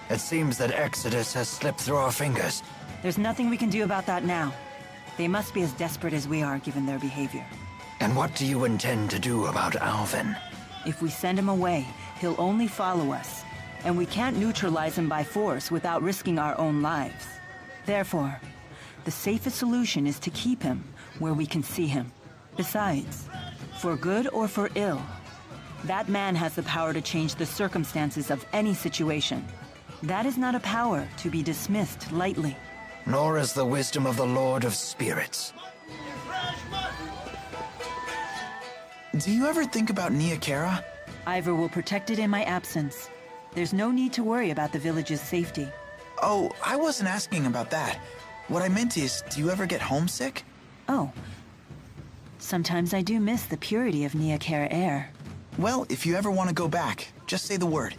It seems that Exodus has slipped through our fingers. There's nothing we can do about that now. They must be as desperate as we are, given their behavior. And what do you intend to do about Alvin? If we send him away, he'll only follow us. And we can't neutralize him by force without risking our own lives. Therefore, the safest solution is to keep him where we can see him. Besides, for good or for ill, that man has the power to change the circumstances of any situation. That is not a power to be dismissed lightly. Nor is the wisdom of the Lord of Spirits. Do you ever think about Neokara? Ivor will protect it in my absence. There's no need to worry about the village's safety. Oh, I wasn't asking about that. What I meant is, do you ever get homesick? Oh. Sometimes I do miss the purity of Neokara air. Well, if you ever want to go back, just say the word.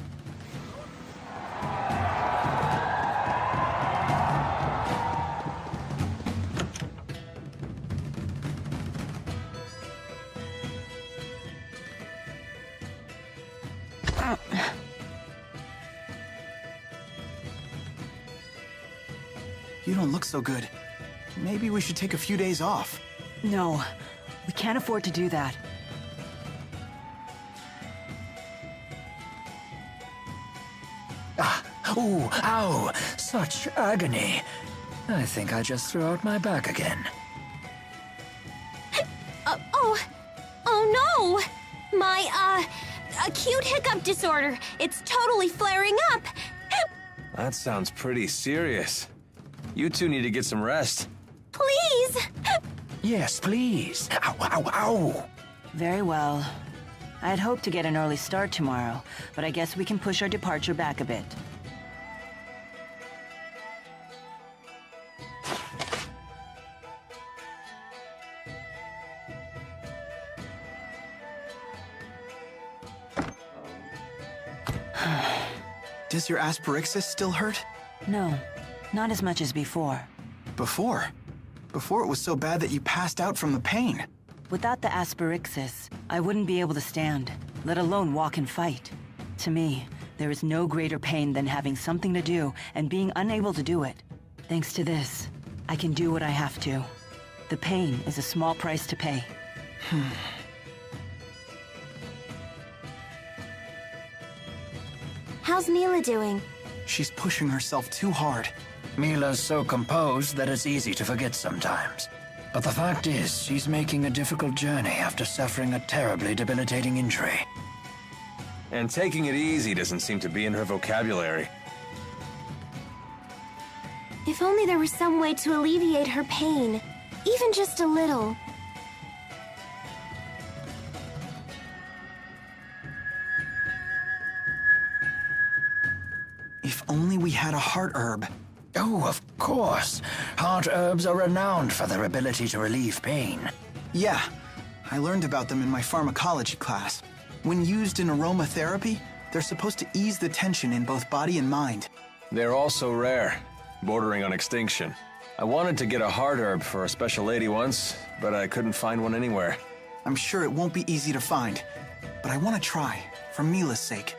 You don't look so good. Maybe we should take a few days off. No, we can't afford to do that. Ooh, ow! Such agony. I think I just threw out my back again. Oh no! My, acute hiccup disorder. It's totally flaring up. That sounds pretty serious. You two need to get some rest. Please! Yes, please. Ow, ow, ow! Very well. I had hoped to get an early start tomorrow, but I guess we can push our departure back a bit. Does your asperixis still hurt? No, not as much as before. Before? Before it was so bad that you passed out from the pain. Without the asperixis, I wouldn't be able to stand, let alone walk and fight. To me, there is no greater pain than having something to do and being unable to do it. Thanks to this, I can do what I have to. The pain is a small price to pay. How's Mila doing? She's pushing herself too hard. Mila's so composed that it's easy to forget sometimes. But the fact is, she's making a difficult journey after suffering a terribly debilitating injury. And taking it easy doesn't seem to be in her vocabulary. If only there was some way to alleviate her pain. Even just a little. If only we had a heart herb. Oh, of course. Heart herbs are renowned for their ability to relieve pain. Yeah, I learned about them in my pharmacology class. When used in aromatherapy, they're supposed to ease the tension in both body and mind. They're also rare, bordering on extinction. I wanted to get a heart herb for a special lady once, but I couldn't find one anywhere. I'm sure it won't be easy to find, but I want to try, for Mila's sake.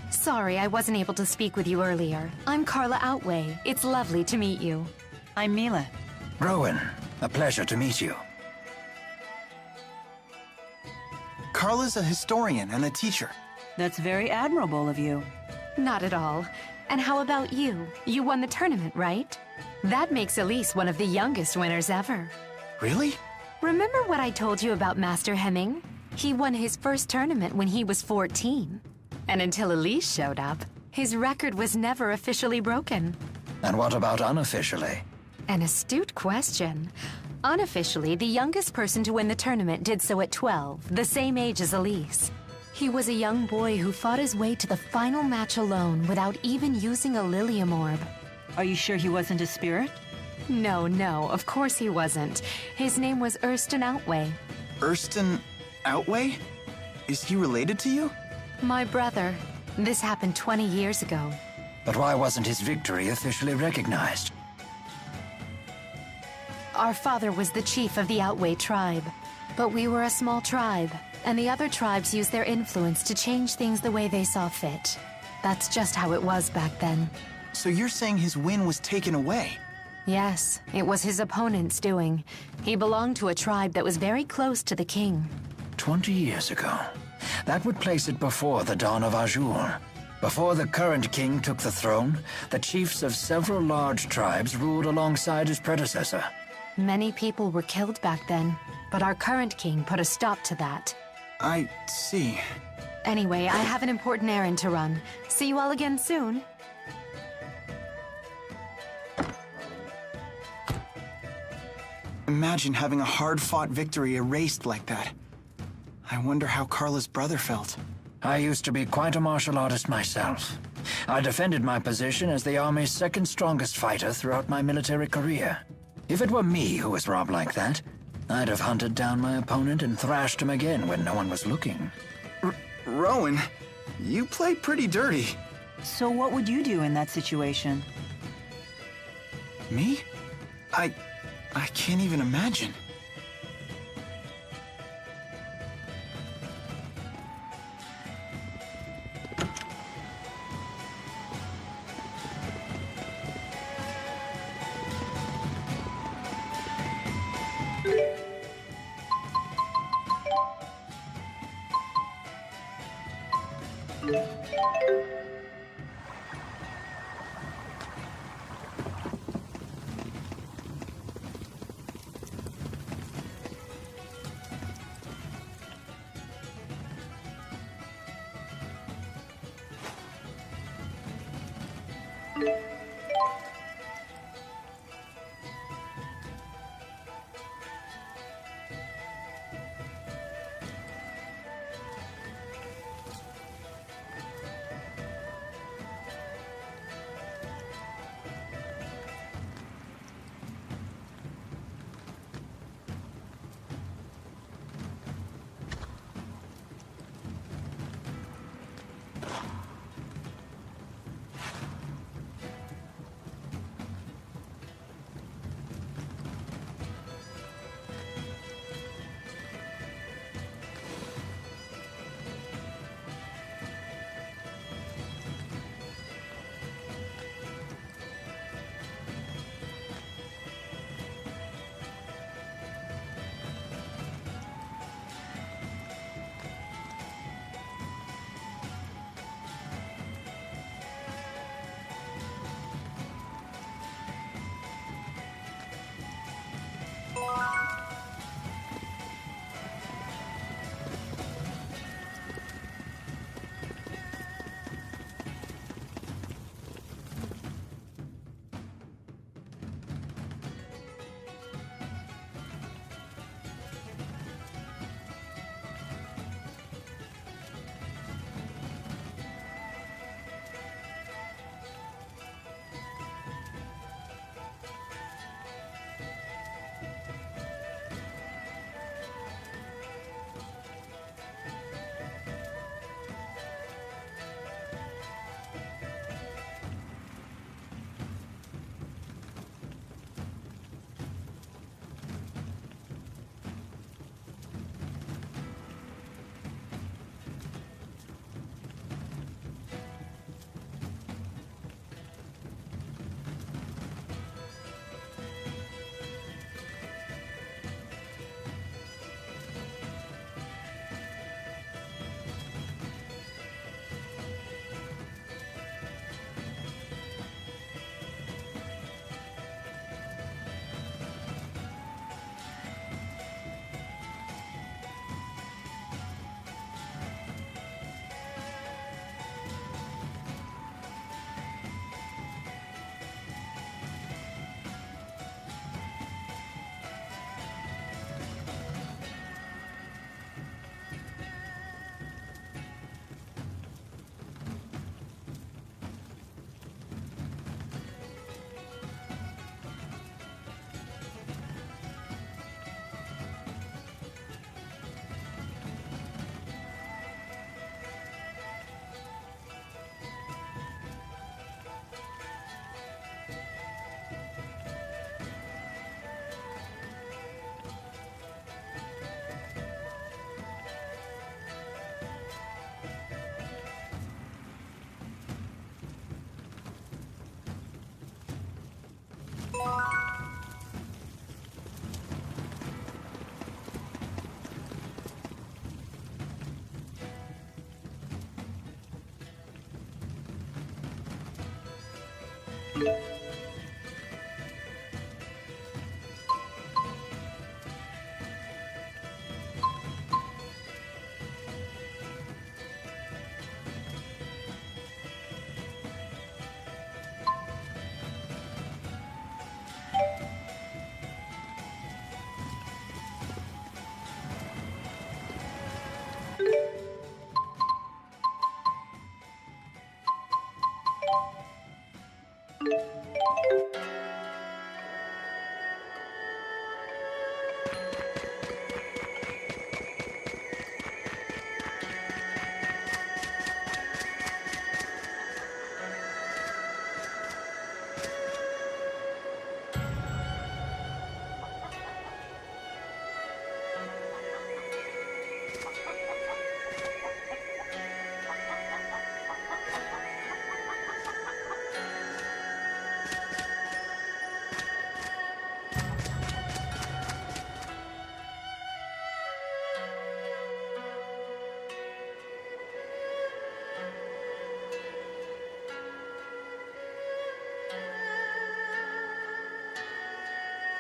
Sorry I wasn't able to speak with you earlier. I'm Carla Outway. It's lovely to meet you. I'm Mila. Rowan, a pleasure to meet you. Carla's a historian and a teacher. That's very admirable of you. Not at all. And how about you? You won the tournament, right? That makes Elise one of the youngest winners ever. Really? Remember what I told you about Master Hemming? He won his first tournament when he was 14. And until Elise showed up, his record was never officially broken. And what about unofficially? An astute question. Unofficially, the youngest person to win the tournament did so at 12, the same age as Elise. He was a young boy who fought his way to the final match alone without even using a Lilium orb. Are you sure he wasn't a spirit? No, of course he wasn't. His name was Erston Outway. Erston Outway? Is he related to you? My brother. This happened 20 years ago. But why wasn't his victory officially recognized? Our father was the chief of the Outway tribe. But we were a small tribe, and the other tribes used their influence to change things the way they saw fit. That's just how it was back then. So you're saying his win was taken away? Yes, it was his opponent's doing. He belonged to a tribe that was very close to the king. 20 years ago. That would place it before the dawn of Azure. Before the current king took the throne, the chiefs of several large tribes ruled alongside his predecessor. Many people were killed back then, but our current king put a stop to that. I see. Anyway, I have an important errand to run. See you all again soon. Imagine having a hard-fought victory erased like that. I wonder how Carla's brother felt. I used to be quite a martial artist myself. I defended my position as the Army's second strongest fighter throughout my military career. If it were me who was robbed like that, I'd have hunted down my opponent and thrashed him again when no one was looking. Rowan, you play pretty dirty. So what would you do in that situation? Me? I can't even imagine.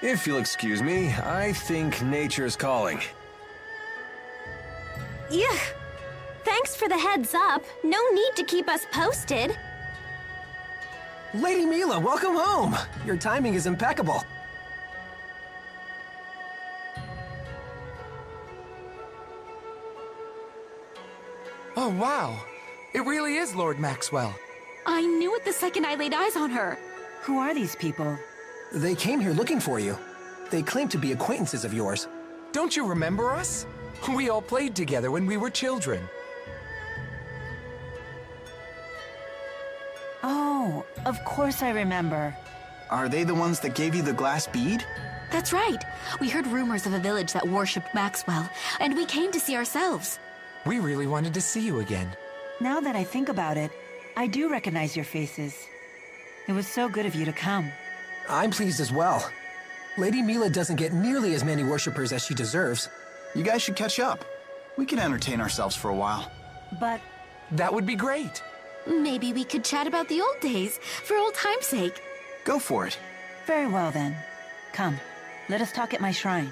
If you'll excuse me, I think nature's calling. Yuck. Thanks for the heads up. No need to keep us posted. Lady Mila, welcome home! Your timing is impeccable. Oh, wow. It really is Lord Maxwell. I knew it the second I laid eyes on her. Who are these people? They came here looking for you. They claim to be acquaintances of yours. Don't you remember us? We all played together when we were children. Oh, of course I remember. Are they the ones that gave you the glass bead? That's right. We heard rumors of a village that worshipped Maxwell, and we came to see ourselves. We really wanted to see you again. Now that I think about it, I do recognize your faces. It was so good of you to come. I'm pleased as well. Lady Mila doesn't get nearly as many worshippers as she deserves. You guys should catch up. We can entertain ourselves for a while. But That would be great. Maybe we could chat about the old days, for old time's sake. Go for it. very well then. Come, let us talk at my shrine.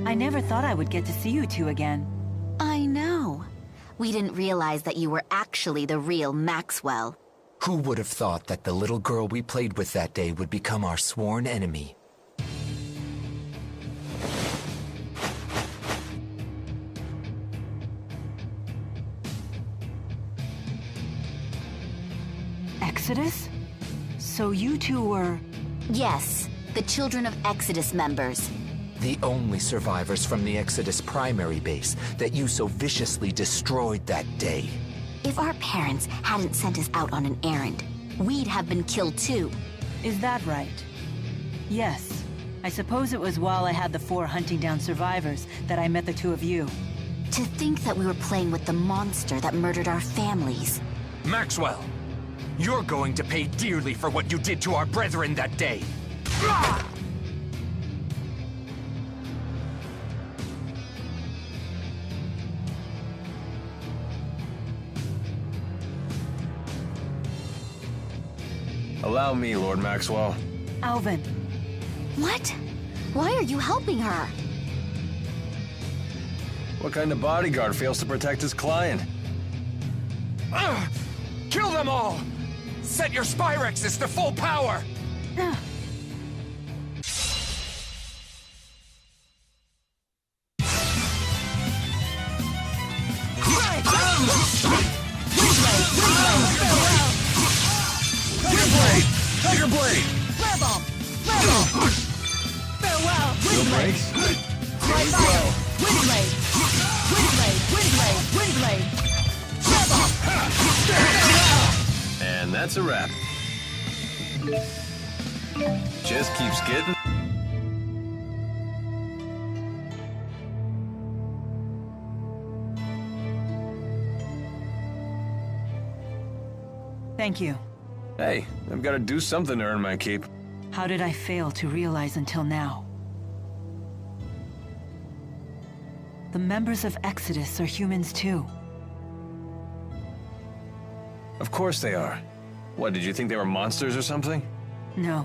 I never thought I would get to see you two again. I know. We didn't realize that you were actually the real Maxwell. Who would have thought that the little girl we played with that day would become our sworn enemy? Exodus? So you two were... Yes, the Children of Exodus members. The only survivors from the Exodus primary base that you so viciously destroyed that day. If our parents hadn't sent us out on an errand, we'd have been killed too. Is that right? Yes. I suppose it was while I had the 4 hunting down survivors that I met the two of you. To think that we were playing with the monster that murdered our families. Maxwell, you're going to pay dearly for what you did to our brethren that day. Allow me, Lord Maxwell. Alvin. What? Why are you helping her? What kind of bodyguard fails to protect his client? Kill them all! Set your Spyrexes to full power! Tiger Blade! Fireball! Fireball! Farewell! Windblade! Right fire! Windblade! Windblade! Windblade! Windblade! Fireball! And that's a wrap. Just keeps getting... Thank you. Hey, I've got to do something to earn my keep. How did I fail to realize until now? The members of Exodus are humans too. Of course they are. What, did you think they were monsters or something? No.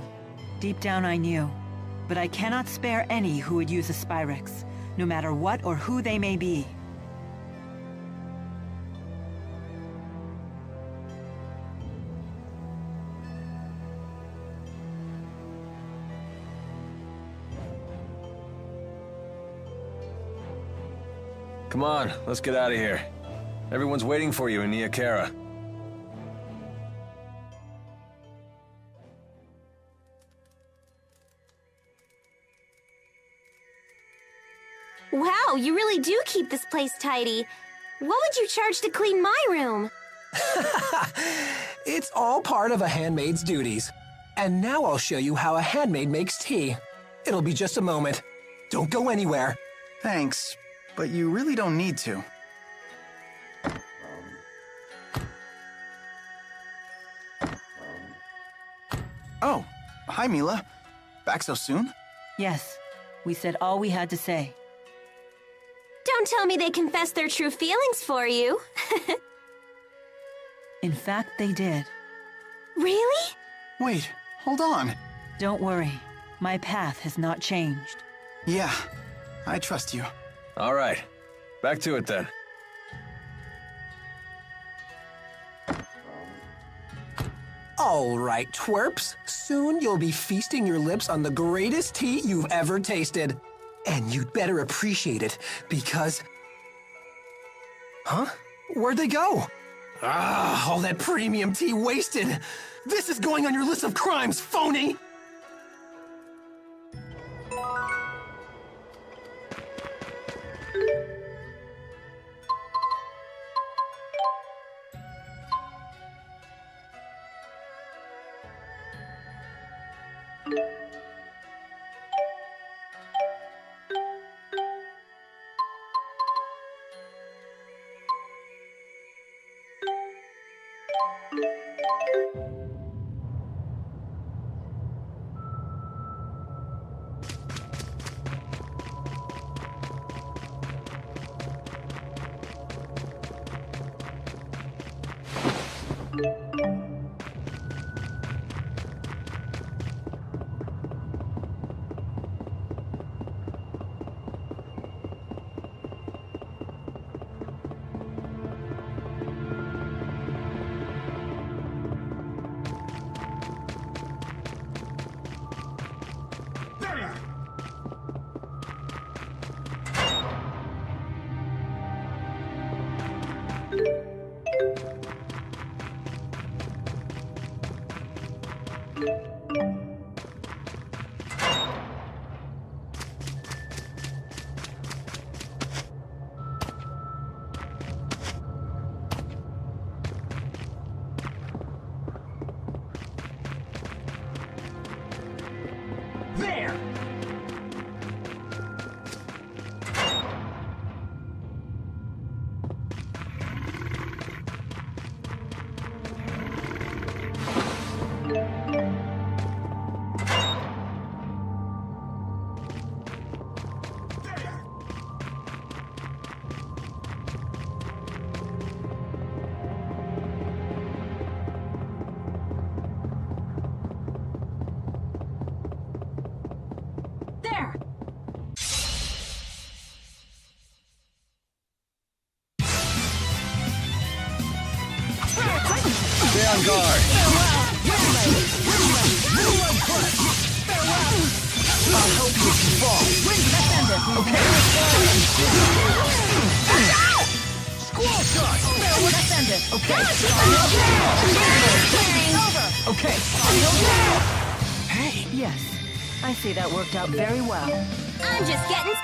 Deep down I knew. But I cannot spare any who would use a Spyrix, no matter what or who they may be. Come on, let's get out of here. Everyone's waiting for you in Niakara. Wow, you really do keep this place tidy. What would you charge to clean my room? It's all part of a handmaid's duties. And now I'll show you how a handmaid makes tea. It'll be just a moment. Don't go anywhere. Thanks, but you really don't need to. Oh, hi Mila. Back so soon? Yes, we said all we had to say. Don't tell me they confessed their true feelings for you. In fact, they did. Really? Wait, hold on. Don't worry, my path has not changed. Yeah, I trust you. All right, back to it then. All right, twerps. Soon you'll be feasting your lips on the greatest tea you've ever tasted. And you'd better appreciate it, because... Huh? Where'd they go? Ah, all that premium tea wasted. This is going on your list of crimes, phony! Stay on guard. I'll help you if you fall. Okay. Squall shot. Okay. Hey. Yes, I see that worked out very well. I'm just getting...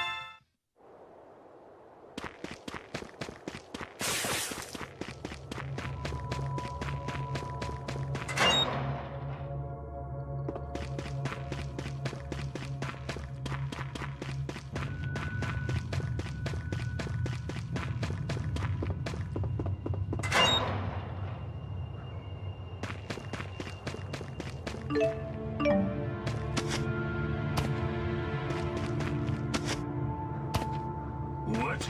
What?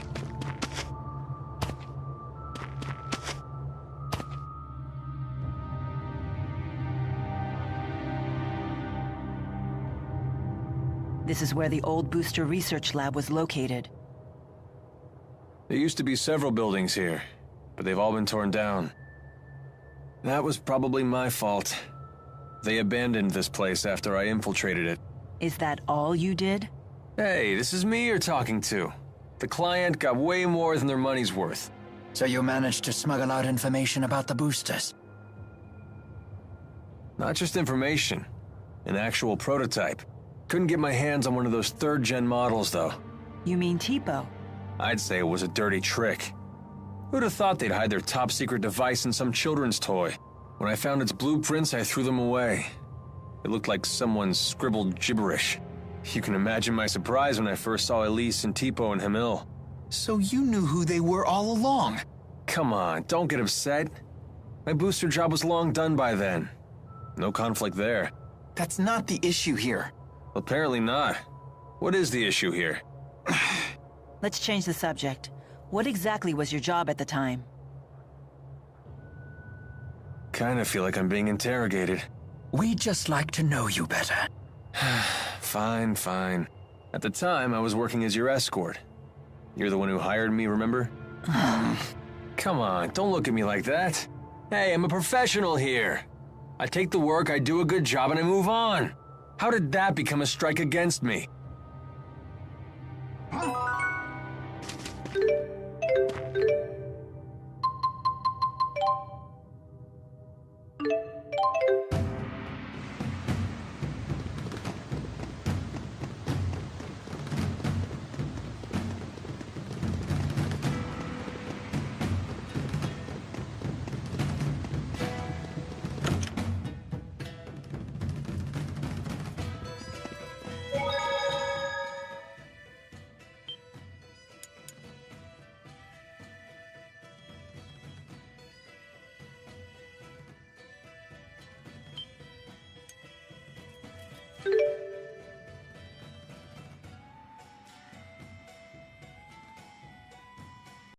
This is where the old booster research lab was located. There used to be several buildings here, but they've all been torn down. That was probably my fault. They abandoned this place after I infiltrated it. Is that all you did? Hey, this is me you're talking to. The client got way more than their money's worth. So you managed to smuggle out information about the boosters? Not just information, an actual prototype. Couldn't get my hands on one of those third-gen models, though. You mean Tipo? I'd say it was a dirty trick. Who'd have thought they'd hide their top-secret device in some children's toy? When I found its blueprints, I threw them away. It looked like someone scribbled gibberish. You can imagine my surprise when I first saw Elise and Tipo and Hamil. So you knew who they were all along? Come on, don't get upset. My booster job was long done by then. No conflict there. That's not the issue here. Apparently not. What is the issue here? Let's change the subject. What exactly was your job at the time? Kinda feel like I'm being interrogated. We'd just like to know you better. Fine, fine. At the time, I was working as your escort. You're the one who hired me, remember? Come on, don't look at me like that. Hey, I'm a professional here. I take the work, I do a good job, and I move on. How did that become a strike against me?